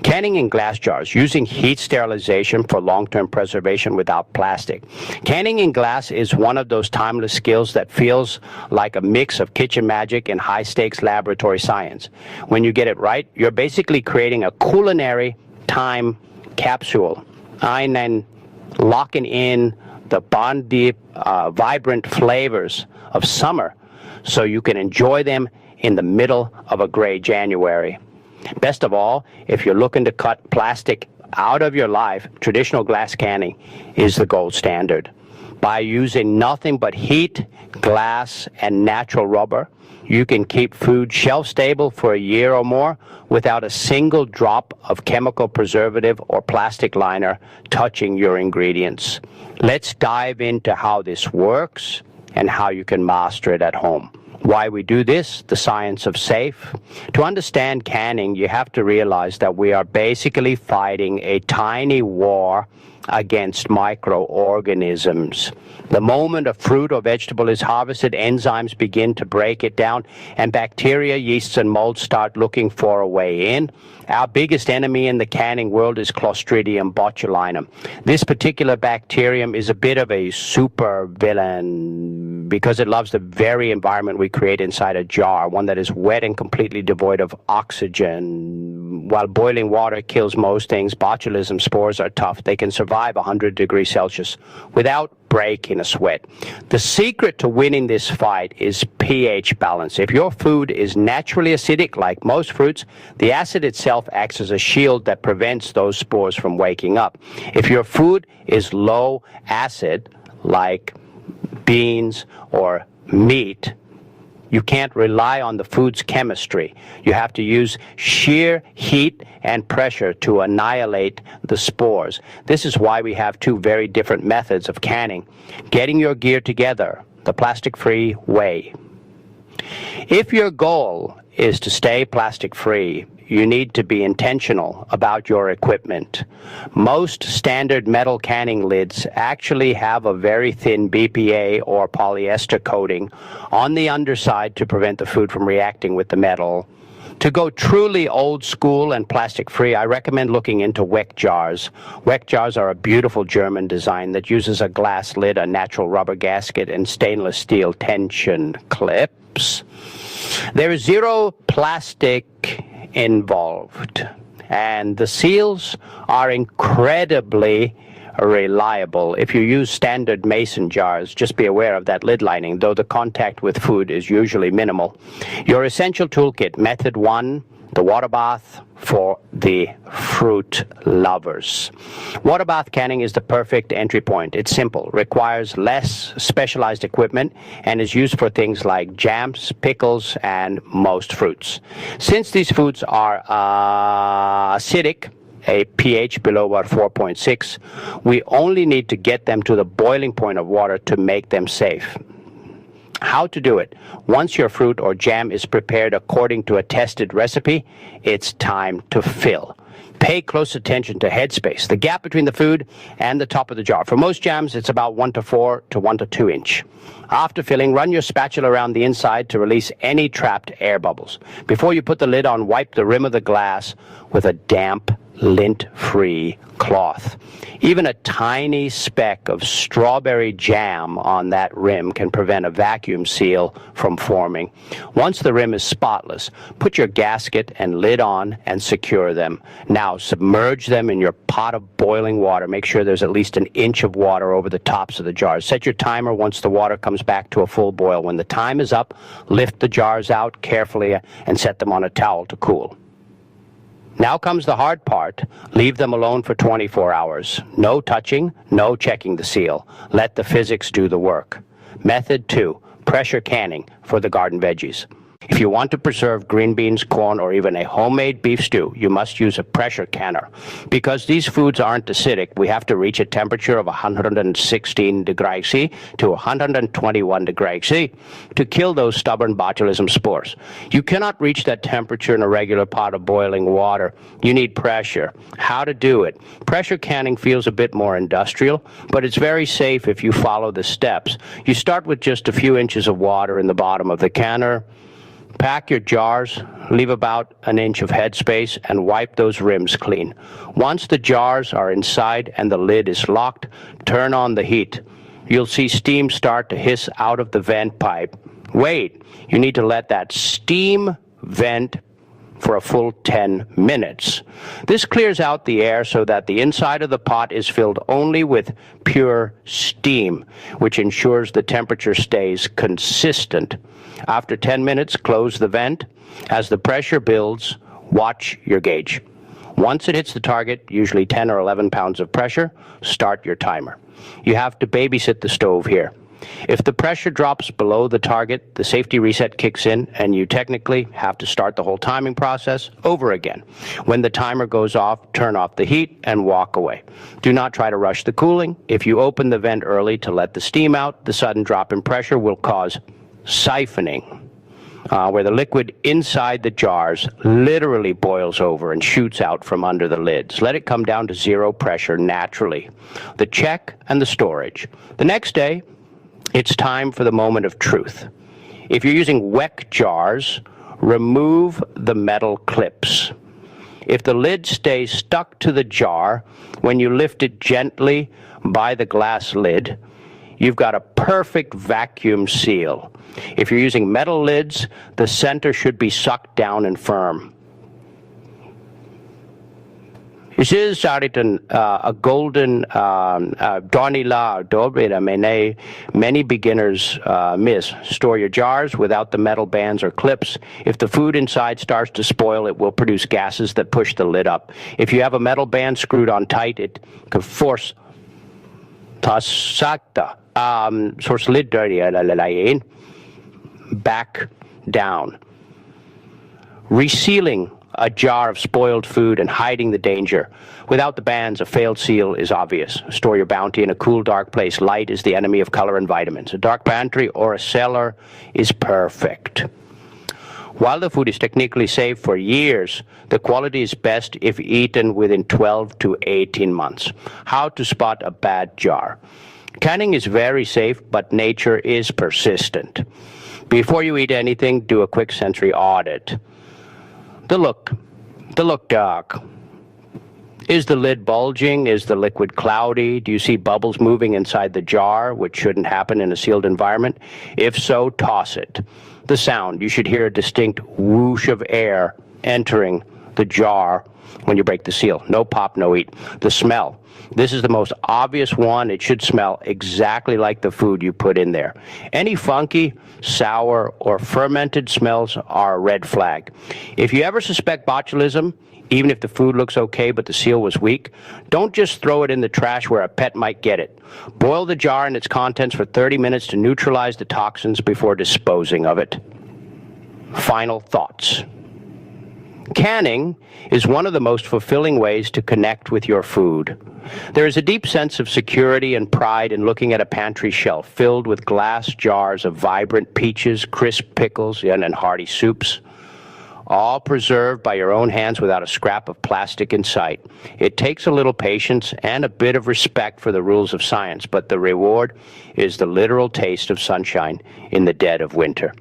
Canning in glass jars, using heat sterilization for long-term preservation without plastic. Canning in glass is one of those timeless skills that feels like a mix of kitchen magic and high-stakes laboratory science. When you get it right, you're basically creating a culinary time capsule, and then locking in the bondi, vibrant flavors of summer so you can enjoy them in the middle of a gray January. Best of all, if you're looking to cut plastic out of your life, traditional glass canning is the gold standard. By using nothing but heat, glass, and natural rubber, you can keep food shelf-stable for a year or more without a single drop of chemical preservative or plastic liner touching your ingredients. Let's dive into how this works and how you can master it at home. Why we do this, the science of safe. To understand canning, you have to realize that we are basically fighting a tiny war against microorganisms. The moment a fruit or vegetable is harvested, enzymes begin to break it down, and bacteria, yeasts, and molds start looking for a way in. Our biggest enemy in the canning world is Clostridium botulinum. This particular bacterium is a bit of a super villain because it loves the very environment we create inside a jar, one that is wet and completely devoid of oxygen. While boiling water kills most things, botulism spores are tough. They can survive 100 degrees Celsius without breaking a sweat. The secret to winning this fight is pH balance. If your food is naturally acidic, like most fruits, the acid itself acts as a shield that prevents those spores from waking up. If your food is low acid, like beans or meat, you can't rely on the food's chemistry. You have to use sheer heat and pressure to annihilate the spores. This is why we have two very different methods of canning. Getting your gear together, the plastic-free way. If your goal is to stay plastic-free, you need to be intentional about your equipment. Most standard metal canning lids actually have a very thin BPA or polyester coating on the underside to prevent the food from reacting with the metal. To go truly old school and plastic-free, I recommend looking into Weck jars. Weck jars are a beautiful German design that uses a glass lid, a natural rubber gasket, and stainless steel tension clips. There is zero plastic involved, and the seals are incredibly reliable. If you use standard mason jars, just be aware of that lid lining, though the contact with food is usually minimal. Your essential toolkit, method 1, the water bath for the fruit lovers. Water bath canning is the perfect entry point. It's simple, requires less specialized equipment, and is used for things like jams, pickles, and most fruits. Since these foods are acidic, a pH below about 4.6, we only need to get them to the boiling point of water to make them safe. How to do it? Once your fruit or jam is prepared according to a tested recipe, it's time to fill. Pay close attention to headspace, the gap between the food and the top of the jar. For most jams, it's about 1 to 4 to 1 to 2 inch. After filling, run your spatula around the inside to release any trapped air bubbles. Before you put the lid on, wipe the rim of the glass with a damp, lint-free cloth. Even a tiny speck of strawberry jam on that rim can prevent a vacuum seal from forming. Once the rim is spotless, put your gasket and lid on and secure them. Now submerge them in your pot of boiling water. Make sure there's at least an inch of water over the tops of the jars. Set your timer once the water comes back to a full boil. When the time is up, lift the jars out carefully and set them on a towel to cool. Now comes the hard part. Leave them alone for 24 hours. No touching, no checking the seal. Let the physics do the work. Method 2, pressure canning for the garden veggies. If you want to preserve green beans, corn, or even a homemade beef stew, you must use a pressure canner. Because these foods aren't acidic, we have to reach a temperature of 116 degrees C to 121 degrees C to kill those stubborn botulism spores. You cannot reach that temperature in a regular pot of boiling water. You need pressure. How to do it? Pressure canning feels a bit more industrial, but it's very safe if you follow the steps. You start with just a few inches of water in the bottom of the canner. Pack your jars, leave about an inch of headspace, and wipe those rims clean. Once the jars are inside and the lid is locked, turn on the heat. You'll see steam start to hiss out of the vent pipe. Wait, you need to let that steam vent for a full 10 minutes. This clears out the air so that the inside of the pot is filled only with pure steam, which ensures the temperature stays consistent. After 10 minutes, close the vent. As the pressure builds, watch your gauge. Once it hits the target, usually 10 or 11 pounds of pressure, start your timer. You have to babysit the stove here. If the pressure drops below the target, the safety reset kicks in, and you technically have to start the whole timing process over again. When the timer goes off, turn off the heat and walk away. Do not try to rush the cooling. If you open the vent early to let the steam out, the sudden drop in pressure will cause siphoning, where the liquid inside the jars literally boils over and shoots out from under the lids. Let it come down to zero pressure naturally. The check and the storage. The next day, it's time for the moment of truth. If you're using Weck jars, remove the metal clips. If the lid stays stuck to the jar when you lift it gently by the glass lid, you've got a perfect vacuum seal. If you're using metal lids, the center should be sucked down and firm. This is a golden many beginners miss. Store your jars without the metal bands or clips. If the food inside starts to spoil, it will produce gases that push the lid up. If you have a metal band screwed on tight, it can force lid back down. Resealing a jar of spoiled food and hiding the danger. Without the bands, a failed seal is obvious. Store your bounty in a cool, dark place. Light is the enemy of color and vitamins. A dark pantry or a cellar is perfect. While the food is technically safe for years, the quality is best if eaten within 12 to 18 months. How to spot a bad jar. Canning is very safe, but nature is persistent. Before you eat anything, do a quick sensory audit. The look dark. Is the lid bulging? Is the liquid cloudy? Do you see bubbles moving inside the jar, which shouldn't happen in a sealed environment? If so, toss it. The sound. You should hear a distinct whoosh of air entering the jar when you break the seal. No pop, no eat. The smell. This is the most obvious one. It should smell exactly like the food you put in there. Any funky, sour, or fermented smells are a red flag. If you ever suspect botulism, even if the food looks okay but the seal was weak, don't just throw it in the trash where a pet might get it. Boil the jar and its contents for 30 minutes to neutralize the toxins before disposing of it. Final thoughts. Canning is one of the most fulfilling ways to connect with your food. There is a deep sense of security and pride in looking at a pantry shelf filled with glass jars of vibrant peaches, crisp pickles, and hearty soups, all preserved by your own hands without a scrap of plastic in sight. It takes a little patience and a bit of respect for the rules of science, but the reward is the literal taste of sunshine in the dead of winter.